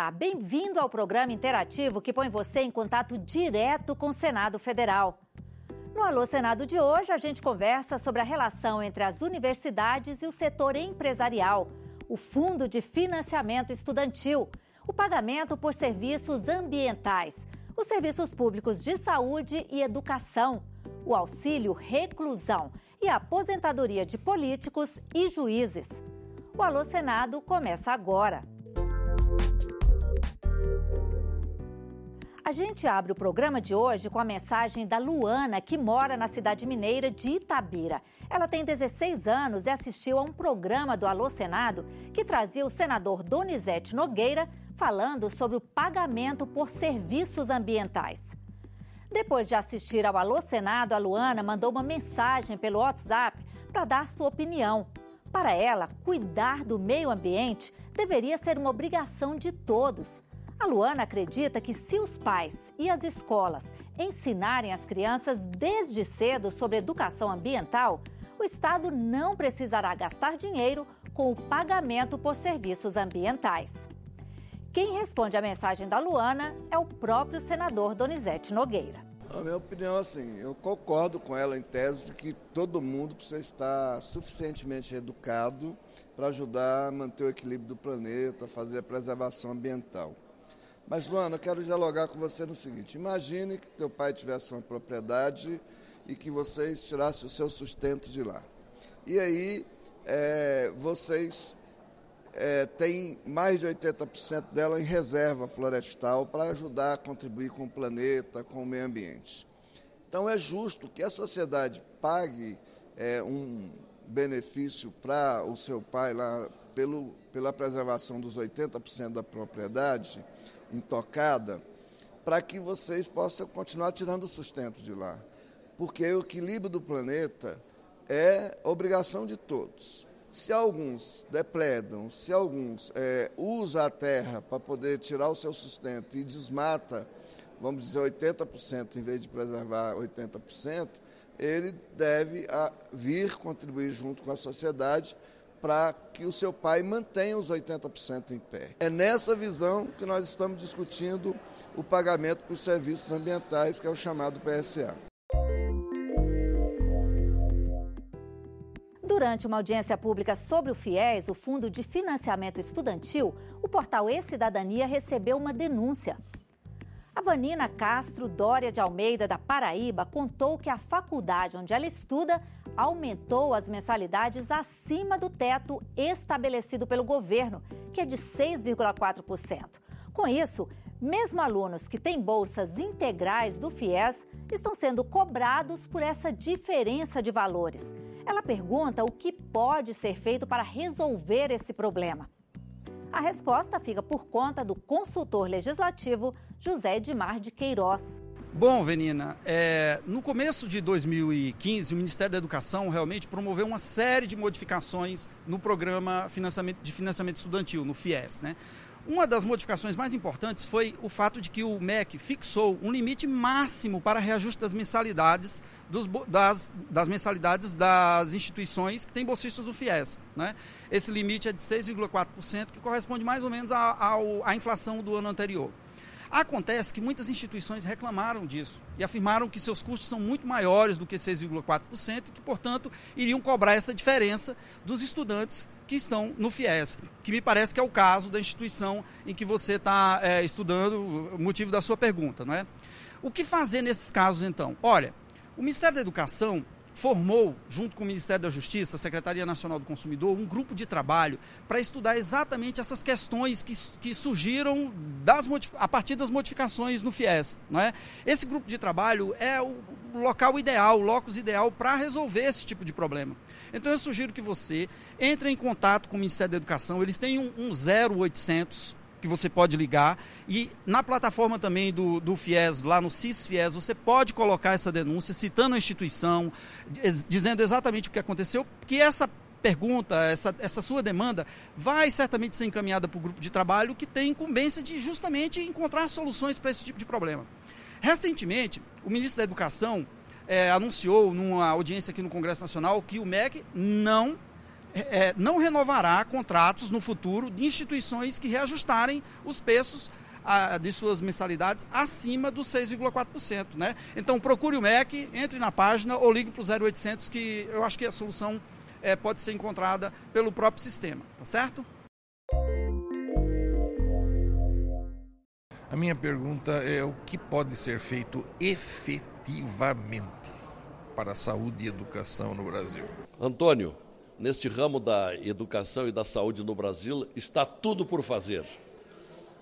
Olá, bem-vindo ao programa interativo que põe você em contato direto com o Senado Federal. No Alô Senado de hoje, a gente conversa sobre a relação entre as universidades e o setor empresarial, o Fundo de Financiamento Estudantil, o pagamento por serviços ambientais, os serviços públicos de saúde e educação, o auxílio reclusão e a aposentadoria de políticos e juízes. O Alô Senado começa agora. A gente abre o programa de hoje com a mensagem da Luana, que mora na cidade mineira de Itabira. Ela tem 16 anos e assistiu a um programa do Alô Senado que trazia o senador Donizete Nogueira falando sobre o pagamento por serviços ambientais. Depois de assistir ao Alô Senado, a Luana mandou uma mensagem pelo WhatsApp para dar sua opinião. Para ela, cuidar do meio ambiente deveria ser uma obrigação de todos. A Luana acredita que se os pais e as escolas ensinarem as crianças desde cedo sobre educação ambiental, o Estado não precisará gastar dinheiro com o pagamento por serviços ambientais. Quem responde à mensagem da Luana é o próprio senador Donizete Nogueira. A minha opinião é assim, eu concordo com ela em tese de que todo mundo precisa estar suficientemente educado para ajudar a manter o equilíbrio do planeta, fazer a preservação ambiental. Mas, Luana, eu quero dialogar com você no seguinte, imagine que teu pai tivesse uma propriedade e que vocês tirassem o seu sustento de lá. E aí, vocês têm mais de 80% dela em reserva florestal para ajudar a contribuir com o planeta, com o meio ambiente. Então, é justo que a sociedade pague um benefício para o seu pai lá pela preservação dos 80% da propriedade intocada, para que vocês possam continuar tirando o sustento de lá. Porque o equilíbrio do planeta é obrigação de todos. Se alguns depredam, se alguns usam a terra para poder tirar o seu sustento e desmata, vamos dizer, 80% em vez de preservar 80%, ele deve vir contribuir junto com a sociedade para que o seu pai mantenha os 80% em pé. É nessa visão que nós estamos discutindo o pagamento por serviços ambientais, que é o chamado PSA. Durante uma audiência pública sobre o FIES, o Fundo de Financiamento Estudantil, o portal E-Cidadania recebeu uma denúncia. A Vanina Castro Dória de Almeida, da Paraíba, contou que a faculdade onde ela estuda aumentou as mensalidades acima do teto estabelecido pelo governo, que é de 6,4%. Com isso, mesmo alunos que têm bolsas integrais do FIES estão sendo cobrados por essa diferença de valores. Ela pergunta o que pode ser feito para resolver esse problema. A resposta fica por conta do consultor legislativo José Edmar de Queiroz. Bom, Vanina, no começo de 2015, o Ministério da Educação realmente promoveu uma série de modificações no programa de financiamento estudantil, no FIES, né? Uma das modificações mais importantes foi o fato de que o MEC fixou um limite máximo para reajuste das mensalidades das mensalidades das instituições que têm bolsistas do FIES, né? Esse limite é de 6,4%, que corresponde mais ou menos à inflação do ano anterior. Acontece que muitas instituições reclamaram disso e afirmaram que seus custos são muito maiores do que 6,4% e que, portanto, iriam cobrar essa diferença dos estudantes que estão no FIES, que me parece que é o caso da instituição em que você está estudando, o motivo da sua pergunta, não é? O que fazer nesses casos, então? Olha, o Ministério da Educação formou, junto com o Ministério da Justiça, a Secretaria Nacional do Consumidor, um grupo de trabalho para estudar exatamente essas questões que surgiram a partir das modificações no FIES, não é? Esse grupo de trabalho é o local ideal, o locus ideal para resolver esse tipo de problema. Então eu sugiro que você entre em contato com o Ministério da Educação, eles têm um 0800 que você pode ligar, e na plataforma também do FIES, lá no CIS-FIES, você pode colocar essa denúncia, citando a instituição, dizendo exatamente o que aconteceu, que essa pergunta, essa sua demanda, vai certamente ser encaminhada para o grupo de trabalho que tem incumbência de justamente encontrar soluções para esse tipo de problema. Recentemente, o ministro da Educação anunciou, numa audiência aqui no Congresso Nacional, que o MEC não não renovará contratos no futuro de instituições que reajustarem os preços de suas mensalidades acima dos 6,4%, né? Então procure o MEC, entre na página ou ligue para o 0800, que eu acho que a solução pode ser encontrada pelo próprio sistema, tá certo? A minha pergunta é o que pode ser feito efetivamente para a saúde e educação no Brasil? Antônio, neste ramo da educação e da saúde no Brasil, está tudo por fazer.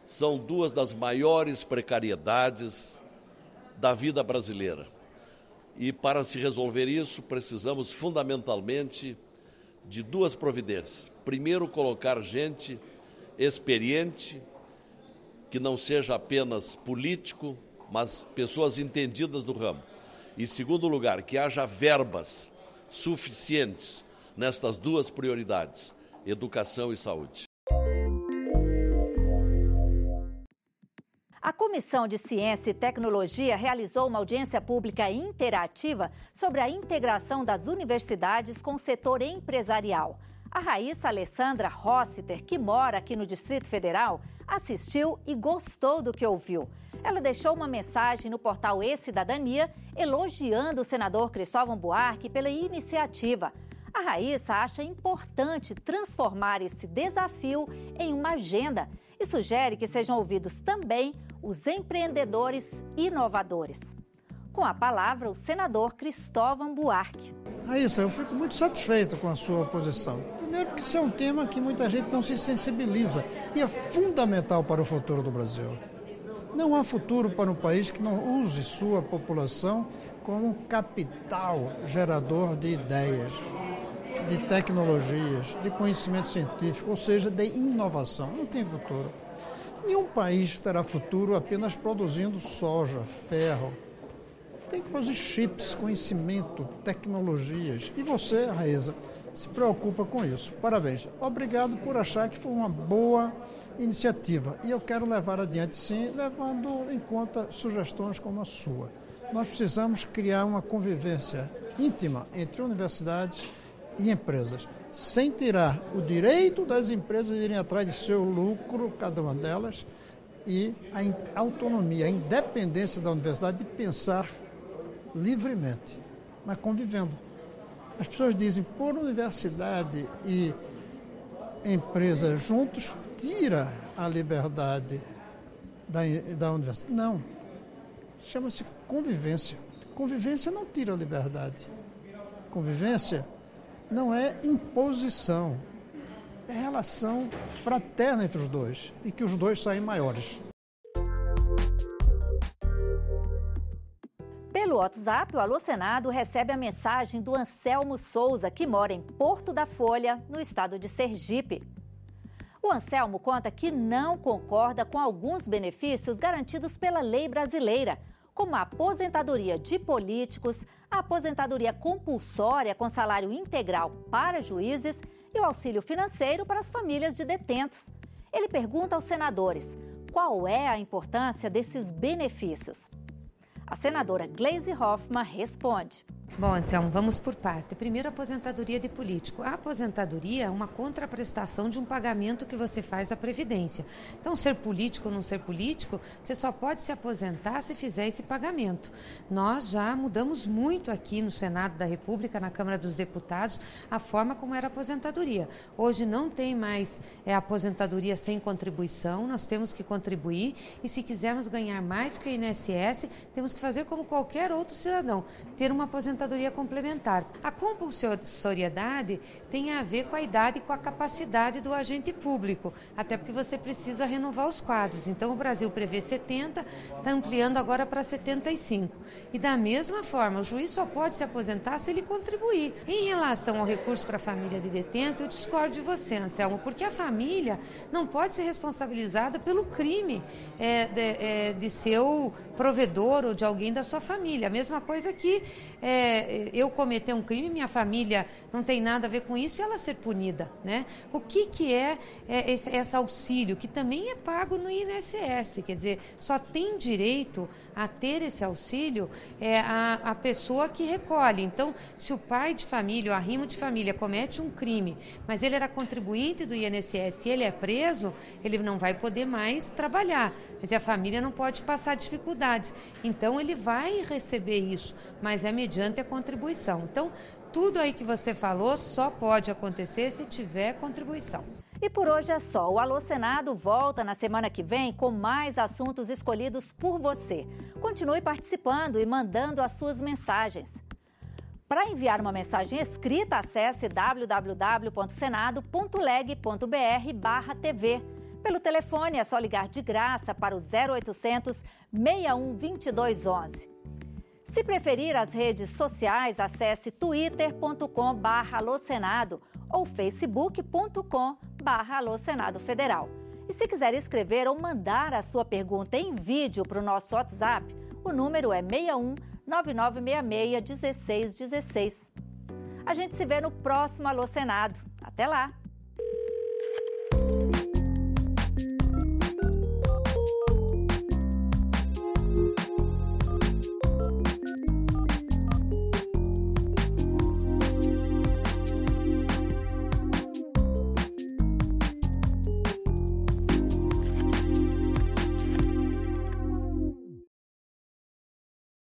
São duas das maiores precariedades da vida brasileira. E para se resolver isso, precisamos fundamentalmente de duas providências. Primeiro, colocar gente experiente, que não seja apenas político, mas pessoas entendidas do ramo. E, em segundo lugar, que haja verbas suficientes nestas duas prioridades, educação e saúde. A Comissão de Ciência e Tecnologia realizou uma audiência pública interativa sobre a integração das universidades com o setor empresarial. A Raíssa Alessandra Rossiter, que mora aqui no Distrito Federal, assistiu e gostou do que ouviu. Ela deixou uma mensagem no portal E-Cidadania elogiando o senador Cristóvão Buarque pela iniciativa. A Raíssa acha importante transformar esse desafio em uma agenda e sugere que sejam ouvidos também os empreendedores inovadores. Com a palavra, o senador Cristóvão Buarque. Raíssa, eu fico muito satisfeito com a sua posição. Primeiro porque isso é um tema que muita gente não se sensibiliza e é fundamental para o futuro do Brasil. Não há futuro para um país que não use sua população como capital gerador de ideias, de tecnologias, de conhecimento científico, ou seja, de inovação. Não tem futuro. Nenhum país terá futuro apenas produzindo soja, ferro. Tem que produzir chips, conhecimento, tecnologias. E você, Raíssa, se preocupa com isso. Parabéns. Obrigado por achar que foi uma boa iniciativa. E eu quero levar adiante, sim, levando em conta sugestões como a sua. Nós precisamos criar uma convivência íntima entre universidades e empresas, sem tirar o direito das empresas de irem atrás de seu lucro, cada uma delas, e a autonomia, a independência da universidade de pensar livremente, mas convivendo. As pessoas dizem, por universidade e empresa juntos, tira a liberdade da universidade. Não, chama-se convivência. Convivência não tira a liberdade. Convivência não é imposição, é relação fraterna entre os dois e que os dois saem maiores. Pelo WhatsApp, o Alô Senado recebe a mensagem do Anselmo Souza, que mora em Porto da Folha, no estado de Sergipe. O Anselmo conta que não concorda com alguns benefícios garantidos pela lei brasileira, como a aposentadoria de políticos, a aposentadoria compulsória com salário integral para juízes e o auxílio financeiro para as famílias de detentos. Ele pergunta aos senadores qual é a importância desses benefícios. A senadora Gleisi Hoffmann responde. Bom, Anselmo, vamos por parte. Primeiro, a aposentadoria de político. A aposentadoria é uma contraprestação de um pagamento que você faz à Previdência. Então, ser político ou não ser político, você só pode se aposentar se fizer esse pagamento. Nós já mudamos muito aqui no Senado da República, na Câmara dos Deputados, a forma como era a aposentadoria. Hoje não tem mais aposentadoria sem contribuição, nós temos que contribuir e se quisermos ganhar mais do que o INSS, temos que fazer como qualquer outro cidadão, ter uma aposentadoria complementar. A compulsoriedade tem a ver com a idade e com a capacidade do agente público, até porque você precisa renovar os quadros. Então, o Brasil prevê 70, está ampliando agora para 75. E da mesma forma, o juiz só pode se aposentar se ele contribuir. Em relação ao recurso para a família de detento, eu discordo de você, Anselmo, porque a família não pode ser responsabilizada pelo crime de seu provedor ou de alguém da sua família. A mesma coisa que eu cometer um crime, minha família não tem nada a ver com isso e ela ser punida, né? O que é esse auxílio, que também é pago no INSS, quer dizer, só tem direito a ter esse auxílio a pessoa que recolhe. Então, se o pai de família, o arrimo de família, comete um crime, mas ele era contribuinte do INSS e ele é preso, ele não vai poder mais trabalhar. Quer dizer, a família não pode passar dificuldades. Então, ele vai receber isso, mas é mediante a contribuição. Então, tudo aí que você falou só pode acontecer se tiver contribuição. E por hoje é só. O Alô Senado volta na semana que vem com mais assuntos escolhidos por você. Continue participando e mandando as suas mensagens. Para enviar uma mensagem escrita, acesse www.senado.leg.br/TV. Pelo telefone é só ligar de graça para o 0800 61 2211. Se preferir as redes sociais, acesse twitter.com/alosenado ou facebook.com/alosenado federal. E se quiser escrever ou mandar a sua pergunta em vídeo para o nosso WhatsApp, o número é 61 9966 1616. A gente se vê no próximo Alô Senado. Até lá!